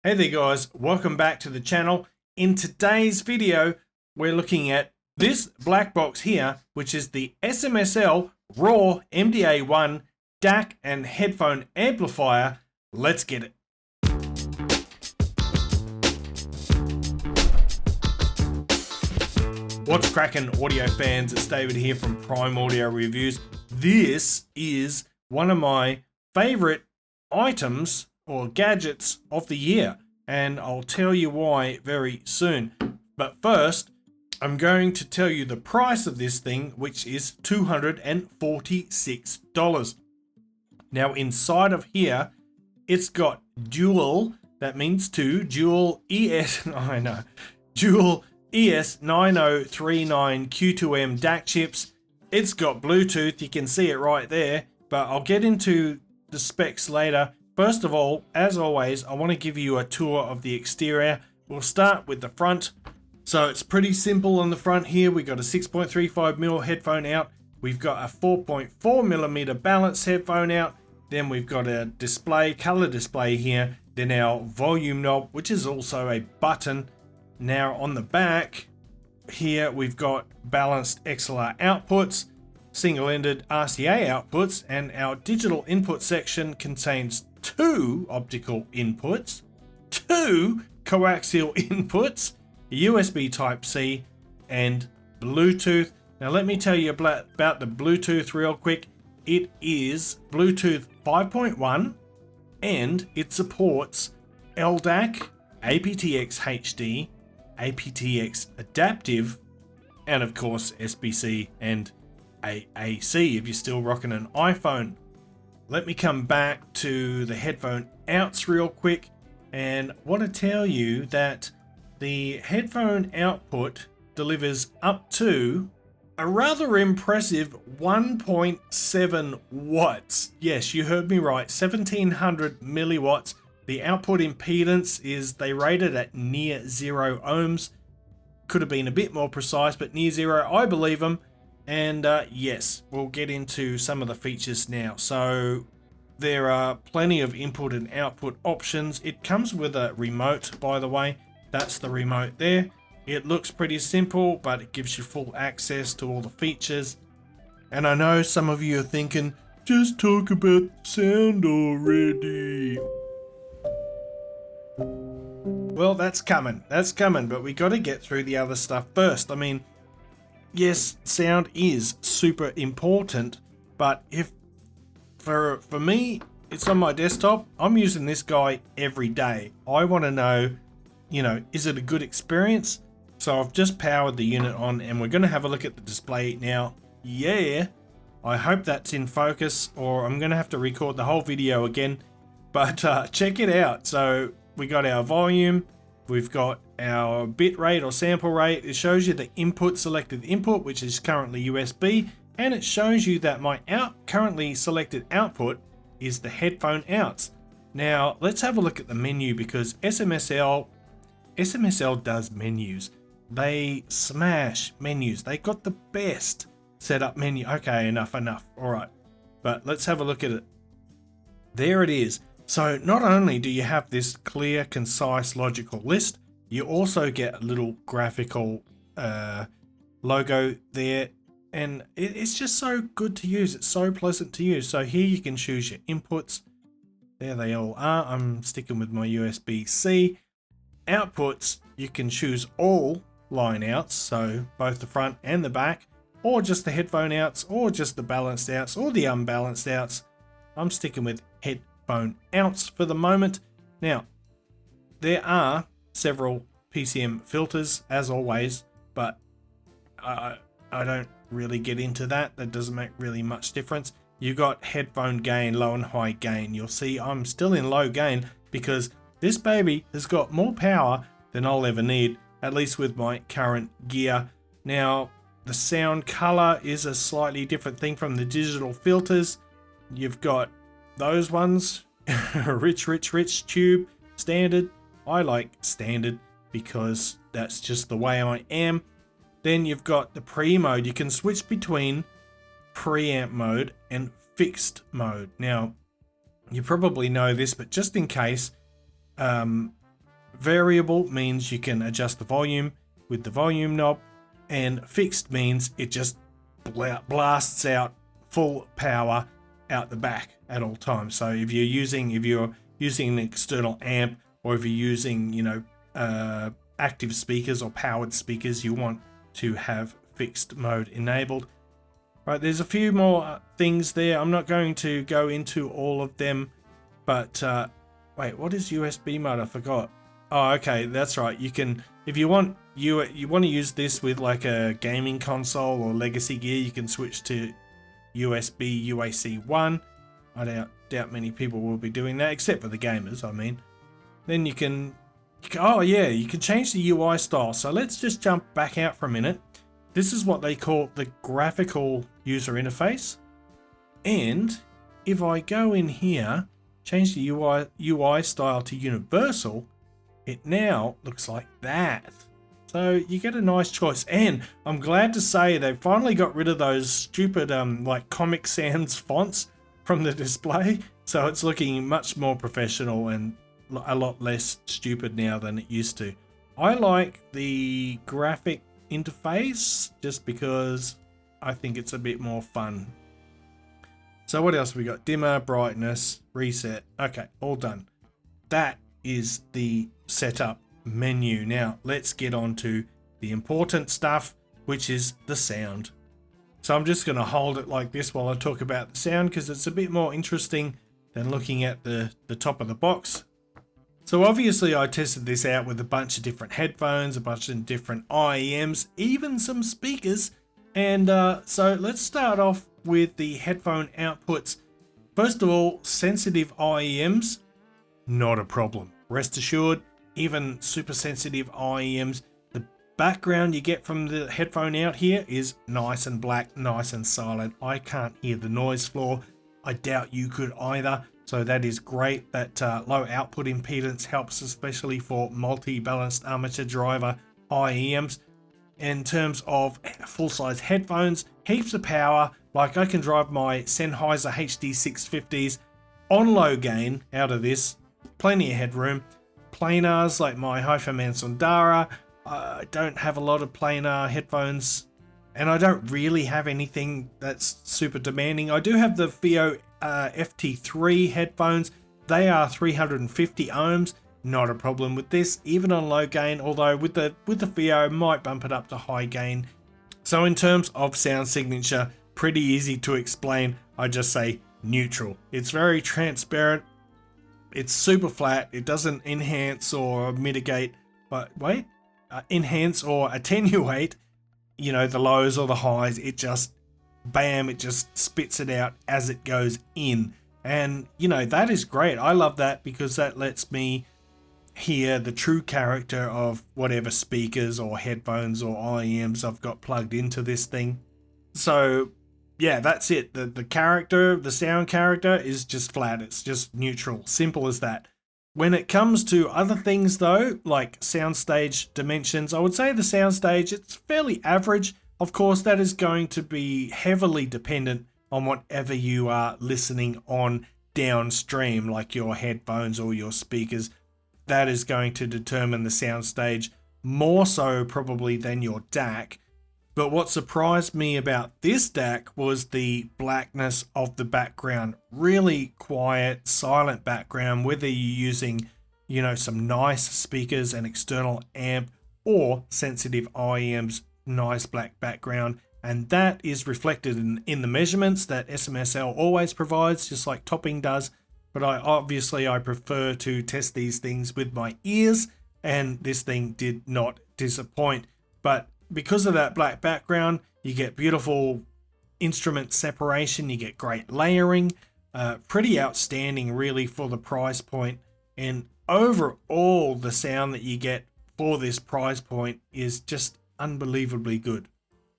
Hey there guys, welcome back to the channel. In today's video, we're looking at this black box here, which is the SMSL RAW-MDA 1 DAC and headphone amplifier. Let's get it. What's cracking, audio fans? It's David here from Prime Audio Reviews. This is one of my favorite items or gadgets of the year, and I'll tell you why very soon. But first, I'm going to tell you the price of this thing, which is $246. Now inside of here, it's got dual, that means two, dual dual ES9039Q2M DAC chips. It's got Bluetooth, you can see it right there, but I'll get into the specs later. First of all, as always, I want to give you a tour of the exterior. We'll start with the front. So it's pretty simple on the front here. We've got a 6.35mm headphone out. We've got a 4.4mm balanced headphone out. Then we've got a display, color display here. Then our volume knob, which is also a button. Now on the back here, we've got balanced XLR outputs, single-ended RCA outputs, and our digital input section contains two optical inputs, two coaxial inputs, USB Type-C, and Bluetooth. Now let me tell you about the Bluetooth real quick. It is Bluetooth 5.1 and it supports LDAC, aptX HD, aptX Adaptive, and of course SBC and AAC if you're still rocking an iPhone. Let me come back to the headphone outs real quick, and want to tell you that the headphone output delivers up to a rather impressive 1.7 watts. Yes, you heard me right, 1700 milliwatts. The output impedance is, they rated at near 0 ohms. Could have been a bit more precise, but near 0, I believe them. And yes, we'll get into some of the features now. So there are plenty of input and output options. It comes with a remote, by the way. That's the remote there. It looks pretty simple, but it gives you full access to all the features. And I know some of you are thinking, just talk about sound already. Well, that's coming, but we got to get through the other stuff first. I mean, yes, sound is super important, but if for me, it's on my desktop, I'm using this guy every day. I want to know, you know, is it a good experience? So I've just powered the unit on, and we're going to have a look at the display now. Yeah, I hope that's in focus, or I'm going to have to record the whole video again, but check it out. So we got our volume, we've got our bit rate or sample rate. It shows you the input, selected input, which is currently USB, and it shows you that my currently selected output is the headphone outs. Now let's have a look at the menu, because SMSL does menus. They smash menus. They got the best setup menu. Okay, enough. All right, but let's have a look at it. There it is. So not only do you have this clear, concise, logical list, you also get a little graphical logo there, and it's just so good to use. It's so pleasant to use. So here you can choose your inputs. There they all are. I'm sticking with my USB-C. Outputs, you can choose all line outs, so both the front and the back, or just the headphone outs, or just the balanced outs, or the unbalanced outs. I'm sticking with headphone outs for the moment. Now, there are several PCM filters as always, but I don't really get into that. That doesn't make really much difference. You got headphone gain, low and high gain. You'll see I'm still in low gain because this baby has got more power than I'll ever need, at least with my current gear. Now, the sound color is a slightly different thing from the digital filters. You've got those ones, rich tube, standard. I like standard because that's just the way I am. Then you've got the pre mode. You can switch between preamp mode and fixed mode. Now, you probably know this, but just in case, variable means you can adjust the volume with the volume knob, and fixed means it just blasts out full power out the back at all times. So if you're using an external amp, or if you're using, you know, active speakers or powered speakers, you want to have fixed mode enabled. Right, there's a few more things there. I'm not going to go into all of them, but wait, what is USB mode? I forgot. Oh, okay, that's right. You can, if you want to use this with like a gaming console or legacy gear, you can switch to USB UAC 1. I doubt many people will be doing that, except for the gamers, I mean. Then you can, oh yeah, you can change the UI style. So let's just jump back out for a minute. This is what they call the graphical user interface. And if I go in here, change the UI style to universal, it now looks like that. So you get a nice choice. And I'm glad to say they finally got rid of those stupid like Comic Sans fonts from the display. So it's looking much more professional and a lot less stupid now than it used to. I like the graphic interface just because I think it's a bit more fun. So what else we got? Dimmer, brightness, reset. Okay, all done. That is the setup menu. Now let's get on to the important stuff, which is the sound. So I'm just going to hold it like this while I talk about the sound, because it's a bit more interesting than looking at the top of the box. So obviously I tested this out with a bunch of different headphones, a bunch of different IEMs, even some speakers. And so let's start off with the headphone outputs. First of all, sensitive IEMs, not a problem. Rest assured, even super sensitive IEMs, the background you get from the headphone out here is nice and black, nice and silent. I can't hear the noise floor. I doubt you could either. So that is great. That low output impedance helps, especially for multi-balanced armature driver IEMs. In terms of full-size headphones, heaps of power. Like I can drive my Sennheiser HD650s on low gain out of this. Plenty of headroom. Planars like my HiFiMan Sundara. I don't have a lot of planar headphones, and I don't really have anything that's super demanding. I do have the FIO FT3 headphones. They are 350 ohms, not a problem with this, even on low gain, although with the FIO might bump it up to high gain. So in terms of sound signature, pretty easy to explain. I just say neutral. It's very transparent. It's super flat. It doesn't enhance or mitigate, enhance or attenuate, you know, the lows or the highs. It just bam, it just spits it out as it goes in. And you know, that is great. I love that because that lets me hear the true character of whatever speakers or headphones or IEMs I've got plugged into this thing. So yeah, that's it. The sound character is just flat. It's just neutral. Simple as that. When it comes to other things though, like soundstage dimensions, I would say the soundstage, it's fairly average. Of course, that is going to be heavily dependent on whatever you are listening on downstream, like your headphones or your speakers. That is going to determine the soundstage more so probably than your DAC. But what surprised me about this DAC was the blackness of the background. Really quiet, silent background, whether you're using, you know, some nice speakers, an external amp, or sensitive IEMs. Nice black background, and that is reflected in the measurements that SMSL always provides, just like Topping does. But I prefer to test these things with my ears, and this thing did not disappoint. But because of that black background, you get beautiful instrument separation, you get great layering, pretty outstanding really for the price point. And overall, the sound that you get for this price point is just unbelievably good.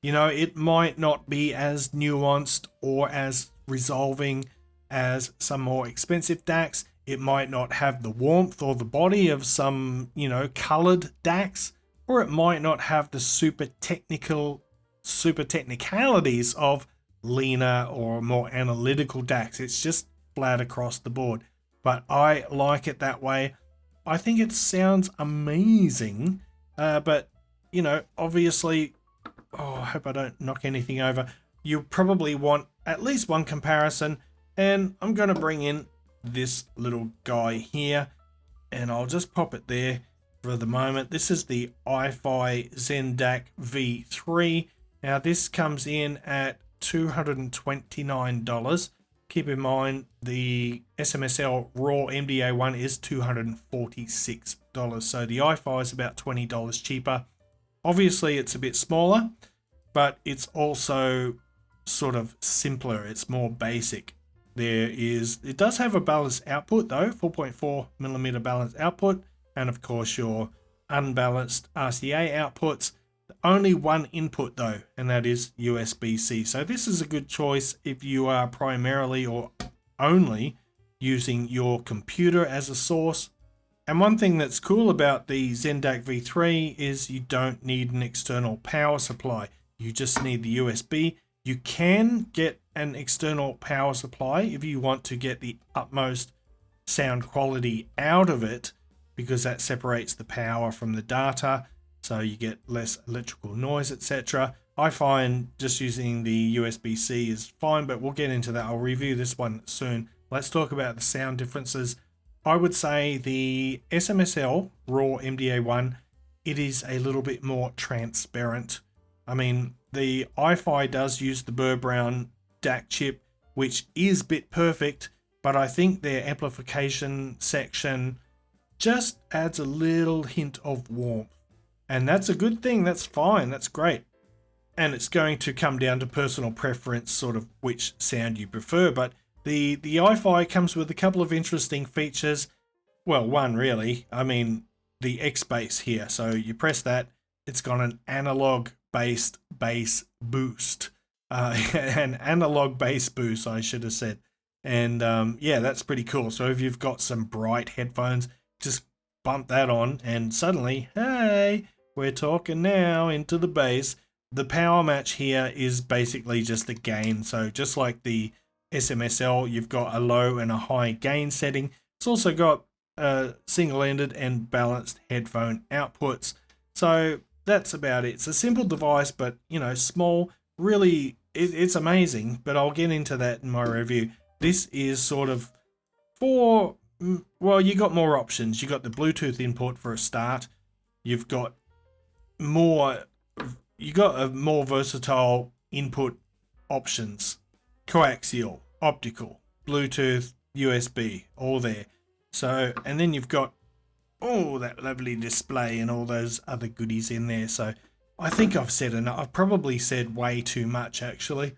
You know, it might not be as nuanced or as resolving as some more expensive DACs. It might not have the warmth or the body of some, you know, colored DACs, or it might not have the super technicalities of leaner or more analytical DACs. It's just flat across the board. But I like it that way. I think it sounds amazing. But, you know, obviously, oh, I hope I don't knock anything over. You probably want at least one comparison. And I'm going to bring in this little guy here. And I'll just pop it there for the moment. This is the iFi Zen DAC V3. Now, this comes in at $229. Keep in mind the SMSL RAW-MDA one is $246. So the iFi is about $20 cheaper. Obviously it's a bit smaller, but it's also sort of simpler. It's more basic. It does have a balanced output though, 4.4mm balanced output, and of course your unbalanced RCA outputs. Only one input though, and that is USB-C. So this is a good choice if you are primarily or only using your computer as a source. And one thing that's cool about the Zen DAC V3 is you don't need an external power supply. You just need the USB. You can get an external power supply if you want to get the utmost sound quality out of it, because that separates the power from the data. So you get less electrical noise, etc. I find just using the USB-C is fine, but we'll get into that. I'll review this one soon. Let's talk about the sound differences. I would say the SMSL RAW-MDA one, it is a little bit more transparent. I mean, the iFi does use the Burr Brown DAC chip, which is bit perfect, but I think their amplification section just adds a little hint of warmth. And that's a good thing. That's fine. That's great. And it's going to come down to personal preference, sort of which sound you prefer. But the iFi comes with a couple of interesting features. Well, one really. I mean, the X bass here. So you press that. It's got an analog-based bass boost. An analog bass boost, I should have said. And yeah, that's pretty cool. So if you've got some bright headphones, just bump that on and suddenly, hey, we're talking now into the bass. The power match here is basically just a gain. So just like the SMSL, you've got a low and a high gain setting. It's also got single-ended and balanced headphone outputs. So that's about it. It's a simple device, but you know, small. Really, it's amazing. But I'll get into that in my review. This is sort of for, well, you got more options. You got the Bluetooth input for a start. You've got a more versatile input options. Coaxial, optical, Bluetooth, USB, all there. So, and then you've got all that lovely display and all those other goodies in there. So I think I've said enough. I've probably said way too much actually.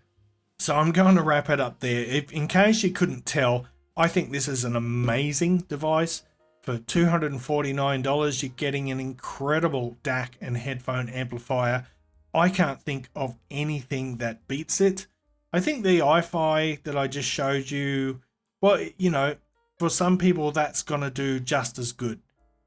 So I'm going to wrap it up there. In case you couldn't tell, I think this is an amazing device. For $249, you're getting an incredible DAC and headphone amplifier. I can't think of anything that beats it. I think the iFi that I just showed you, well, you know, for some people that's going to do just as good.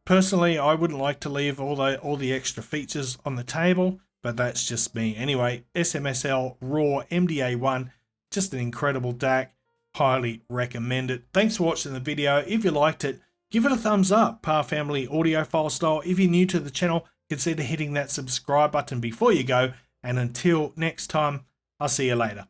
Personally, I wouldn't like to leave all the extra features on the table, but that's just me. Anyway, SMSL RAW-MDA 1, just an incredible DAC. Highly recommend it. Thanks for watching the video. If you liked it, give it a thumbs up. Pa Family Audiophile Style. If you're new to the channel, consider hitting that subscribe button before you go. And until next time, I'll see you later.